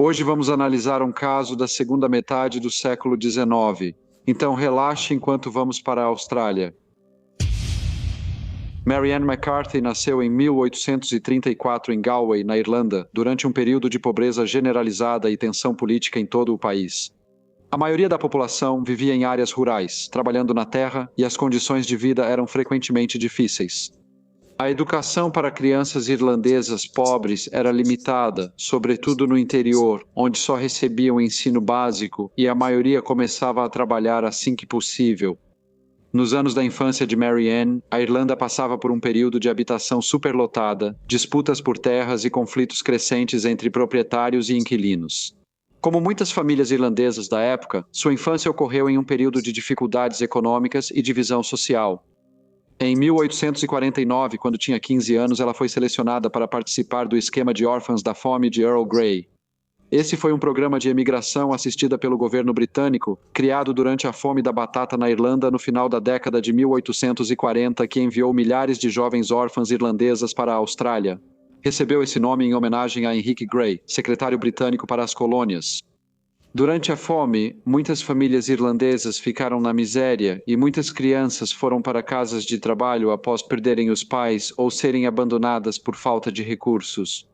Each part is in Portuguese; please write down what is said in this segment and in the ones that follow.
Hoje vamos analisar um caso da segunda metade do século XIX. Então relaxe enquanto vamos para a Austrália. Mary Ann McCarthy nasceu em 1834 em Galway, na Irlanda, durante um período de pobreza generalizada e tensão política em todo o país. A maioria da população vivia em áreas rurais, trabalhando na terra, e as condições de vida eram frequentemente difíceis. A educação para crianças irlandesas pobres era limitada, sobretudo no interior, onde só recebiam o ensino básico e a maioria começava a trabalhar assim que possível. Nos anos da infância de Mary Ann, a Irlanda passava por um período de habitação superlotada, disputas por terras e conflitos crescentes entre proprietários e inquilinos. Como muitas famílias irlandesas da época, sua infância ocorreu em um período de dificuldades econômicas e divisão social. Em 1849, quando tinha 15 anos, ela foi selecionada para participar do esquema de órfãs da fome de Earl Grey. Esse foi um programa de emigração assistida pelo governo britânico, criado durante a fome da batata na Irlanda no final da década de 1840, que enviou milhares de jovens órfãs irlandesas para a Austrália. Recebeu esse nome em homenagem a Henry Grey, secretário britânico para as colônias. Durante a fome, muitas famílias irlandesas ficaram na miséria e muitas crianças foram para casas de trabalho após perderem os pais ou serem abandonadas por falta de recursos.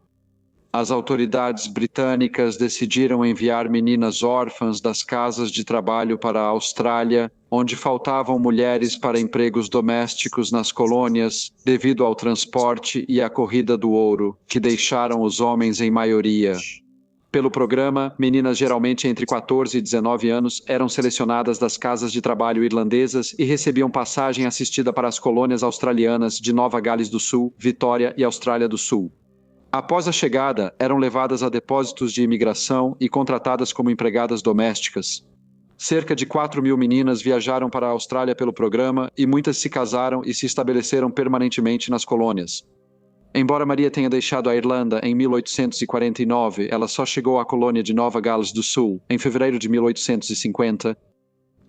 As autoridades britânicas decidiram enviar meninas órfãs das casas de trabalho para a Austrália, onde faltavam mulheres para empregos domésticos nas colônias, devido ao transporte e à corrida do ouro, que deixaram os homens em maioria. Pelo programa, meninas geralmente entre 14 e 19 anos eram selecionadas das casas de trabalho irlandesas e recebiam passagem assistida para as colônias australianas de Nova Gales do Sul, Vitória e Austrália do Sul. Após a chegada, eram levadas a depósitos de imigração e contratadas como empregadas domésticas. Cerca de 4.000 meninas viajaram para a Austrália pelo programa e muitas se casaram e se estabeleceram permanentemente nas colônias. Embora Maria tenha deixado a Irlanda em 1849, ela só chegou à colônia de Nova Gales do Sul em fevereiro de 1850.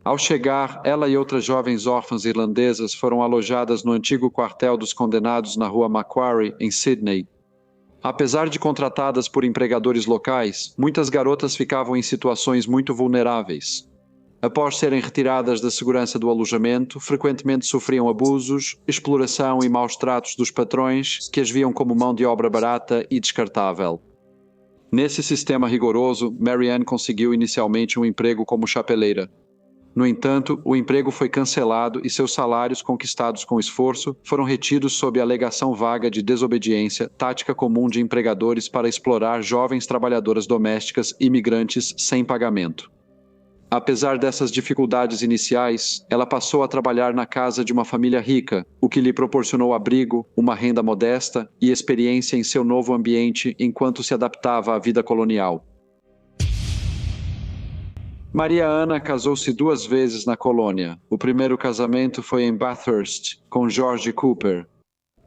Ao chegar, ela e outras jovens órfãs irlandesas foram alojadas no antigo quartel dos condenados na rua Macquarie, em Sydney. Apesar de contratadas por empregadores locais, muitas garotas ficavam em situações muito vulneráveis. Após serem retiradas da segurança do alojamento, frequentemente sofriam abusos, exploração e maus tratos dos patrões, que as viam como mão de obra barata e descartável. Nesse sistema rigoroso, Mary Ann conseguiu inicialmente um emprego como chapeleira. No entanto, o emprego foi cancelado e seus salários, conquistados com esforço, foram retidos sob a alegação vaga de desobediência, tática comum de empregadores para explorar jovens trabalhadoras domésticas imigrantes sem pagamento. Apesar dessas dificuldades iniciais, ela passou a trabalhar na casa de uma família rica, o que lhe proporcionou abrigo, uma renda modesta e experiência em seu novo ambiente enquanto se adaptava à vida colonial. Maria Ana casou-se 2 vezes na colônia. O primeiro casamento foi em Bathurst, com George Cooper.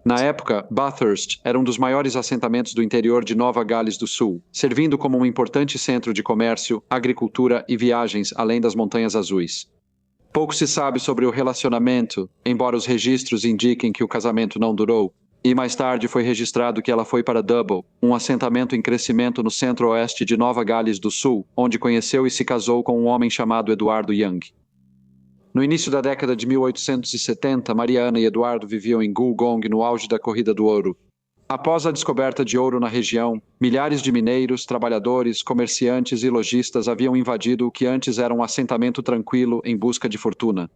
Na época, Bathurst era um dos maiores assentamentos do interior de Nova Gales do Sul, servindo como um importante centro de comércio, agricultura e viagens além das Montanhas Azuis. Pouco se sabe sobre o relacionamento, embora os registros indiquem que o casamento não durou, e mais tarde foi registrado que ela foi para Double, um assentamento em crescimento no centro-oeste de Nova Gales do Sul, onde conheceu e se casou com um homem chamado Eduardo Young. No início da década de 1870, Maria Ana e Eduardo viviam em Goolgong no auge da corrida do ouro. Após a descoberta de ouro na região, milhares de mineiros, trabalhadores, comerciantes e lojistas haviam invadido o que antes era um assentamento tranquilo em busca de fortuna.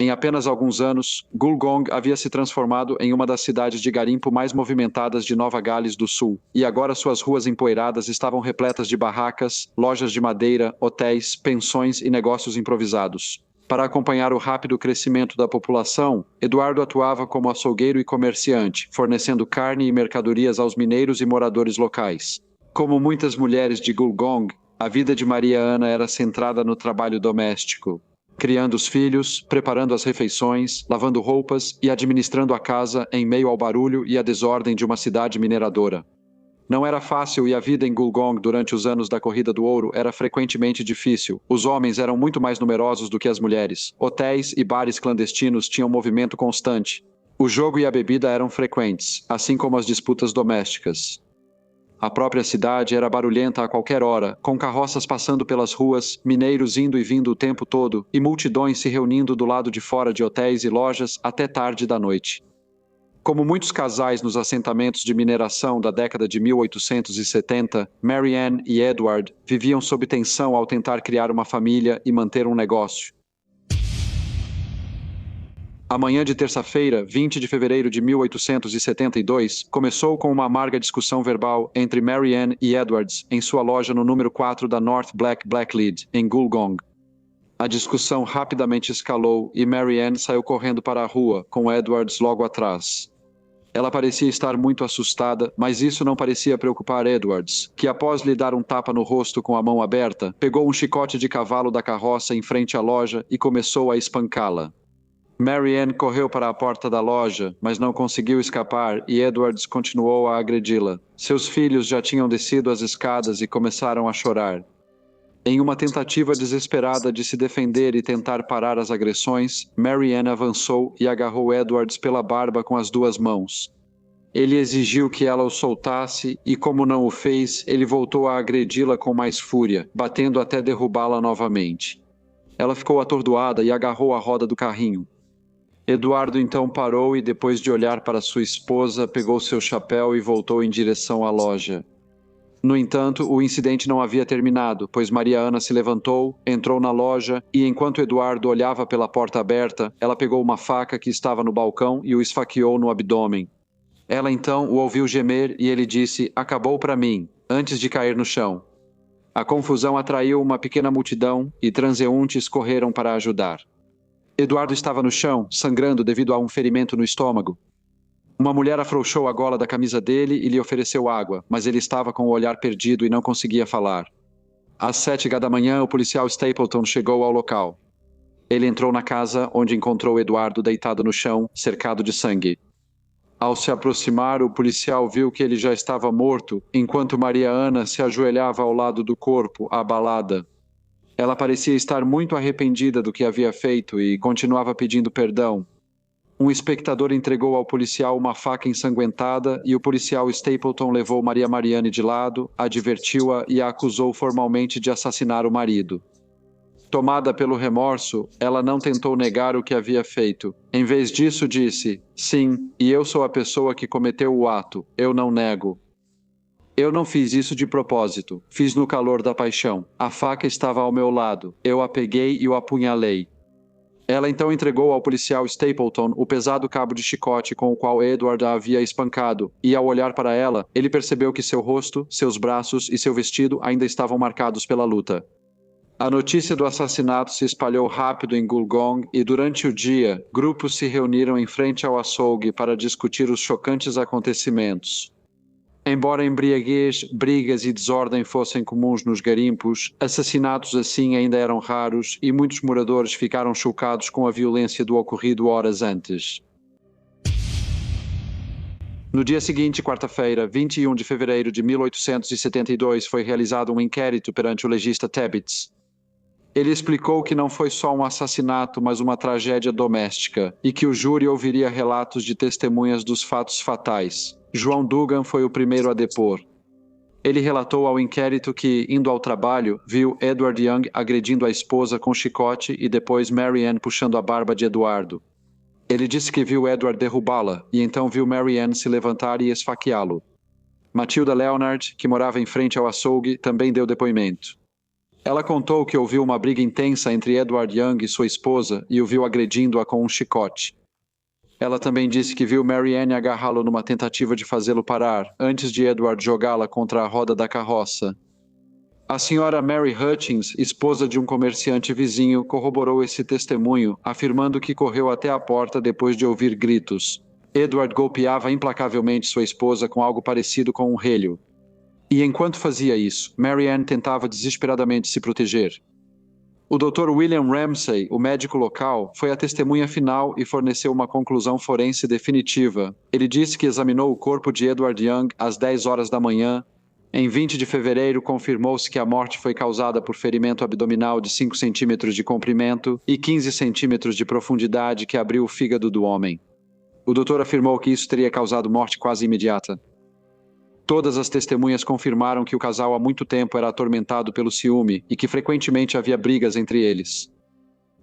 Em apenas alguns anos, Goolgong havia se transformado em uma das cidades de garimpo mais movimentadas de Nova Gales do Sul, e agora suas ruas empoeiradas estavam repletas de barracas, lojas de madeira, hotéis, pensões e negócios improvisados. Para acompanhar o rápido crescimento da população, Eduardo atuava como açougueiro e comerciante, fornecendo carne e mercadorias aos mineiros e moradores locais. Como muitas mulheres de Goolgong, a vida de Maria Ana era centrada no trabalho doméstico, criando os filhos, preparando as refeições, lavando roupas e administrando a casa em meio ao barulho e à desordem de uma cidade mineradora. Não era fácil e a vida em Goolgong durante os anos da Corrida do Ouro era frequentemente difícil. Os homens eram muito mais numerosos do que as mulheres. Hotéis e bares clandestinos tinham movimento constante. O jogo e a bebida eram frequentes, assim como as disputas domésticas. A própria cidade era barulhenta a qualquer hora, com carroças passando pelas ruas, mineiros indo e vindo o tempo todo e multidões se reunindo do lado de fora de hotéis e lojas até tarde da noite. Como muitos casais nos assentamentos de mineração da década de 1870, Mary Ann e Edward viviam sob tensão ao tentar criar uma família e manter um negócio. A manhã de terça-feira, 20 de fevereiro de 1872, começou com uma amarga discussão verbal entre Mary Ann e Edwards em sua loja no número 4 da North Blacklead, em Gulgong. A discussão rapidamente escalou e Mary Ann saiu correndo para a rua, com Edwards logo atrás. Ela parecia estar muito assustada, mas isso não parecia preocupar Edwards, que após lhe dar um tapa no rosto com a mão aberta, pegou um chicote de cavalo da carroça em frente à loja e começou a espancá-la. Mary Ann correu para a porta da loja, mas não conseguiu escapar e Edwards continuou a agredi-la. Seus filhos já tinham descido as escadas e começaram a chorar. Em uma tentativa desesperada de se defender e tentar parar as agressões, Mary Ann avançou e agarrou Edwards pela barba com as duas mãos. Ele exigiu que ela o soltasse e, como não o fez, ele voltou a agredi-la com mais fúria, batendo até derrubá-la novamente. Ela ficou atordoada e agarrou a roda do carrinho. Eduardo então parou e, depois de olhar para sua esposa, pegou seu chapéu e voltou em direção à loja. No entanto, o incidente não havia terminado, pois Maria Ana se levantou, entrou na loja e, enquanto Eduardo olhava pela porta aberta, ela pegou uma faca que estava no balcão e o esfaqueou no abdômen. Ela então o ouviu gemer e ele disse: "Acabou para mim", antes de cair no chão. A confusão atraiu uma pequena multidão e transeuntes correram para ajudar. Eduardo estava no chão, sangrando devido a um ferimento no estômago. Uma mulher afrouxou a gola da camisa dele e lhe ofereceu água, mas ele estava com o olhar perdido e não conseguia falar. Às 7h da manhã, o policial Stapleton chegou ao local. Ele entrou na casa, onde encontrou Eduardo deitado no chão, cercado de sangue. Ao se aproximar, o policial viu que ele já estava morto, enquanto Maria Ana se ajoelhava ao lado do corpo, abalada. Ela parecia estar muito arrependida do que havia feito e continuava pedindo perdão. Um espectador entregou ao policial uma faca ensanguentada e o policial Stapleton levou Maria Mariane de lado, advertiu-a e a acusou formalmente de assassinar o marido. Tomada pelo remorso, ela não tentou negar o que havia feito. Em vez disso, disse: "Sim, e eu sou a pessoa que cometeu o ato. Eu não nego. Eu não fiz isso de propósito. Fiz no calor da paixão. A faca estava ao meu lado. Eu a peguei e o apunhalei." Ela então entregou ao policial Stapleton o pesado cabo de chicote com o qual Edward a havia espancado, e ao olhar para ela, ele percebeu que seu rosto, seus braços e seu vestido ainda estavam marcados pela luta. A notícia do assassinato se espalhou rápido em Gulgong e, durante o dia, grupos se reuniram em frente ao açougue para discutir os chocantes acontecimentos. Embora embriaguez, brigas e desordem fossem comuns nos garimpos, assassinatos assim ainda eram raros e muitos moradores ficaram chocados com a violência do ocorrido horas antes. No dia seguinte, quarta-feira, 21 de fevereiro de 1872, foi realizado um inquérito perante o legista Tebbits. Ele explicou que não foi só um assassinato, mas uma tragédia doméstica, e que o júri ouviria relatos de testemunhas dos fatos fatais. João Dugan foi o primeiro a depor. Ele relatou ao inquérito que, indo ao trabalho, viu Edward Young agredindo a esposa com chicote e depois Mary Ann puxando a barba de Eduardo. Ele disse que viu Edward derrubá-la e então viu Mary Ann se levantar e esfaqueá-lo. Matilda Leonard, que morava em frente ao açougue, também deu depoimento. Ela contou que ouviu uma briga intensa entre Edward Young e sua esposa e o viu agredindo-a com um chicote. Ela também disse que viu Mary Ann agarrá-lo numa tentativa de fazê-lo parar, antes de Edward jogá-la contra a roda da carroça. A senhora Mary Hutchins, esposa de um comerciante vizinho, corroborou esse testemunho, afirmando que correu até a porta depois de ouvir gritos. Edward golpeava implacavelmente sua esposa com algo parecido com um relho. E enquanto fazia isso, Mary Ann tentava desesperadamente se proteger. O Dr. William Ramsay, o médico local, foi a testemunha final e forneceu uma conclusão forense definitiva. Ele disse que examinou o corpo de Edward Young às 10 horas da manhã. Em 20 de fevereiro, confirmou-se que a morte foi causada por ferimento abdominal de 5 centímetros de comprimento e 15 centímetros de profundidade que abriu o fígado do homem. O doutor afirmou que isso teria causado morte quase imediata. Todas as testemunhas confirmaram que o casal há muito tempo era atormentado pelo ciúme e que frequentemente havia brigas entre eles.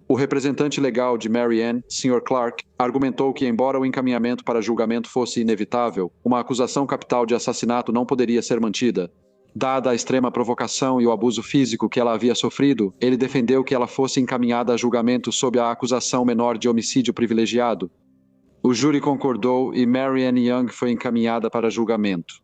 O representante legal de Mary Ann, Sr. Clark, argumentou que, embora o encaminhamento para julgamento fosse inevitável, uma acusação capital de assassinato não poderia ser mantida. Dada a extrema provocação e o abuso físico que ela havia sofrido, ele defendeu que ela fosse encaminhada a julgamento sob a acusação menor de homicídio privilegiado. O júri concordou e Mary Ann Young foi encaminhada para julgamento.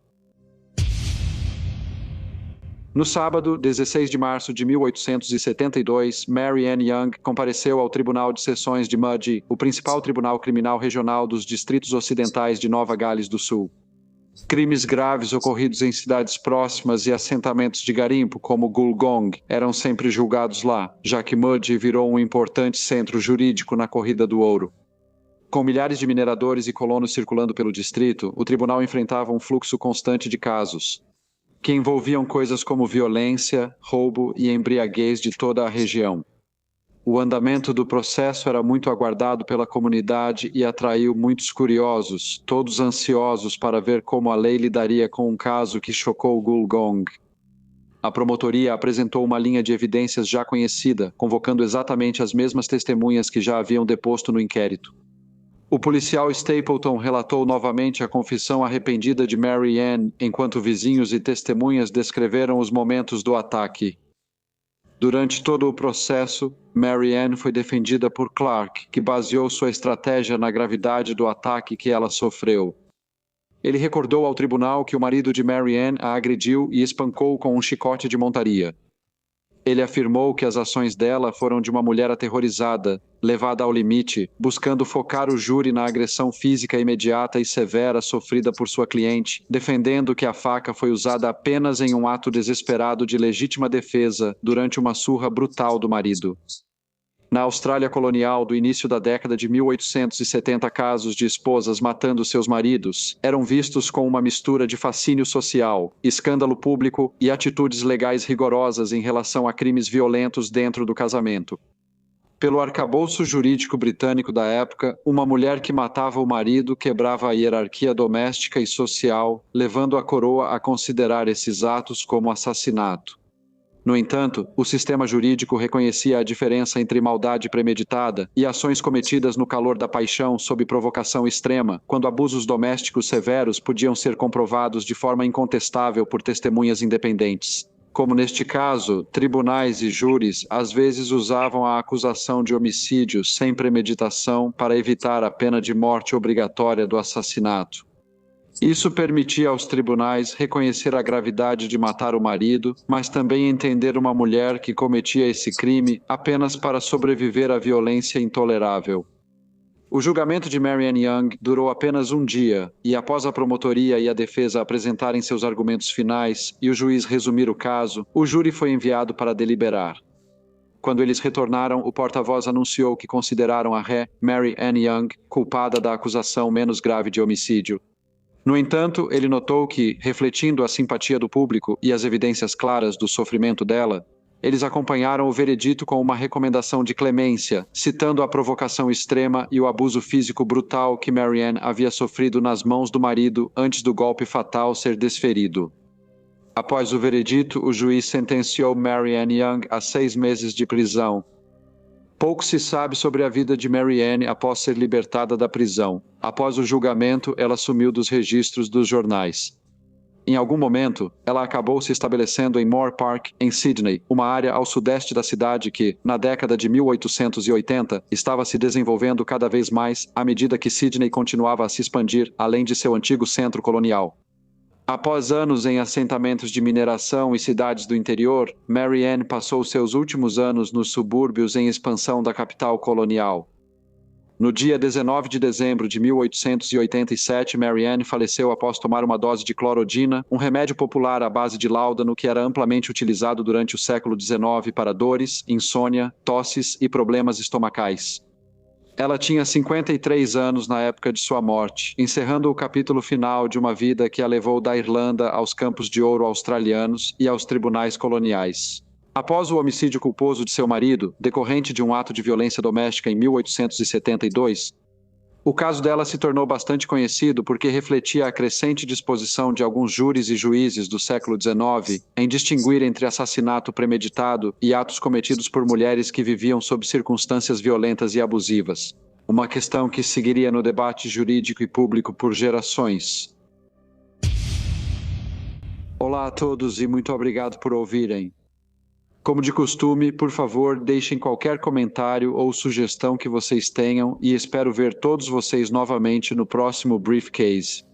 No sábado, 16 de março de 1872, Mary Ann Young compareceu ao Tribunal de Seções de Mudgee, o principal tribunal criminal regional dos distritos ocidentais de Nova Gales do Sul. Crimes graves ocorridos em cidades próximas e assentamentos de garimpo, como Gulgong, eram sempre julgados lá, já que Mudgee virou um importante centro jurídico na corrida do ouro. Com milhares de mineradores e colonos circulando pelo distrito, o tribunal enfrentava um fluxo constante de casos, que envolviam coisas como violência, roubo e embriaguez de toda a região. O andamento do processo era muito aguardado pela comunidade e atraiu muitos curiosos, todos ansiosos para ver como a lei lidaria com um caso que chocou Gulgong. A promotoria apresentou uma linha de evidências já conhecida, convocando exatamente as mesmas testemunhas que já haviam deposto no inquérito. O policial Stapleton relatou novamente a confissão arrependida de Mary Ann, enquanto vizinhos e testemunhas descreveram os momentos do ataque. Durante todo o processo, Mary Ann foi defendida por Clark, que baseou sua estratégia na gravidade do ataque que ela sofreu. Ele recordou ao tribunal que o marido de Mary Ann a agrediu e espancou com um chicote de montaria. Ele afirmou que as ações dela foram de uma mulher aterrorizada, levada ao limite, buscando focar o júri na agressão física imediata e severa sofrida por sua cliente, defendendo que a faca foi usada apenas em um ato desesperado de legítima defesa durante uma surra brutal do marido. Na Austrália colonial do início da década de 1870, casos de esposas matando seus maridos eram vistos com uma mistura de fascínio social, escândalo público e atitudes legais rigorosas em relação a crimes violentos dentro do casamento. Pelo arcabouço jurídico britânico da época, uma mulher que matava o marido quebrava a hierarquia doméstica e social, levando a coroa a considerar esses atos como assassinato. No entanto, o sistema jurídico reconhecia a diferença entre maldade premeditada e ações cometidas no calor da paixão sob provocação extrema, quando abusos domésticos severos podiam ser comprovados de forma incontestável por testemunhas independentes. Como neste caso, tribunais e júris às vezes usavam a acusação de homicídio sem premeditação para evitar a pena de morte obrigatória do assassinato. Isso permitia aos tribunais reconhecer a gravidade de matar o marido, mas também entender uma mulher que cometia esse crime apenas para sobreviver à violência intolerável. O julgamento de Mary Ann Young durou apenas um dia, e após a promotoria e a defesa apresentarem seus argumentos finais e o juiz resumir o caso, o júri foi enviado para deliberar. Quando eles retornaram, o porta-voz anunciou que consideraram a ré Mary Ann Young culpada da acusação menos grave de homicídio. No entanto, ele notou que, refletindo a simpatia do público e as evidências claras do sofrimento dela, eles acompanharam o veredito com uma recomendação de clemência, citando a provocação extrema e o abuso físico brutal que Mary Ann havia sofrido nas mãos do marido antes do golpe fatal ser desferido. Após o veredito, o juiz sentenciou Mary Ann Young a 6 meses de prisão. Pouco se sabe sobre a vida de Mary Ann após ser libertada da prisão. Após o julgamento, ela sumiu dos registros dos jornais. Em algum momento, ela acabou se estabelecendo em Moore Park, em Sydney, uma área ao sudeste da cidade que, na década de 1880, estava se desenvolvendo cada vez mais à medida que Sydney continuava a se expandir além de seu antigo centro colonial. Após anos em assentamentos de mineração e cidades do interior, Mary Ann passou seus últimos anos nos subúrbios em expansão da capital colonial. No dia 19 de dezembro de 1887, Mary Ann faleceu após tomar uma dose de clorodina, um remédio popular à base de láudano que era amplamente utilizado durante o século XIX para dores, insônia, tosses e problemas estomacais. Ela tinha 53 anos na época de sua morte, encerrando o capítulo final de uma vida que a levou da Irlanda aos campos de ouro australianos e aos tribunais coloniais. Após o homicídio culposo de seu marido, decorrente de um ato de violência doméstica em 1872, O caso dela se tornou bastante conhecido porque refletia a crescente disposição de alguns júris e juízes do século XIX em distinguir entre assassinato premeditado e atos cometidos por mulheres que viviam sob circunstâncias violentas e abusivas. Uma questão que seguiria no debate jurídico e público por gerações. Olá a todos e muito obrigado por ouvirem. Como de costume, por favor, deixem qualquer comentário ou sugestão que vocês tenham e espero ver todos vocês novamente no próximo Briefcase.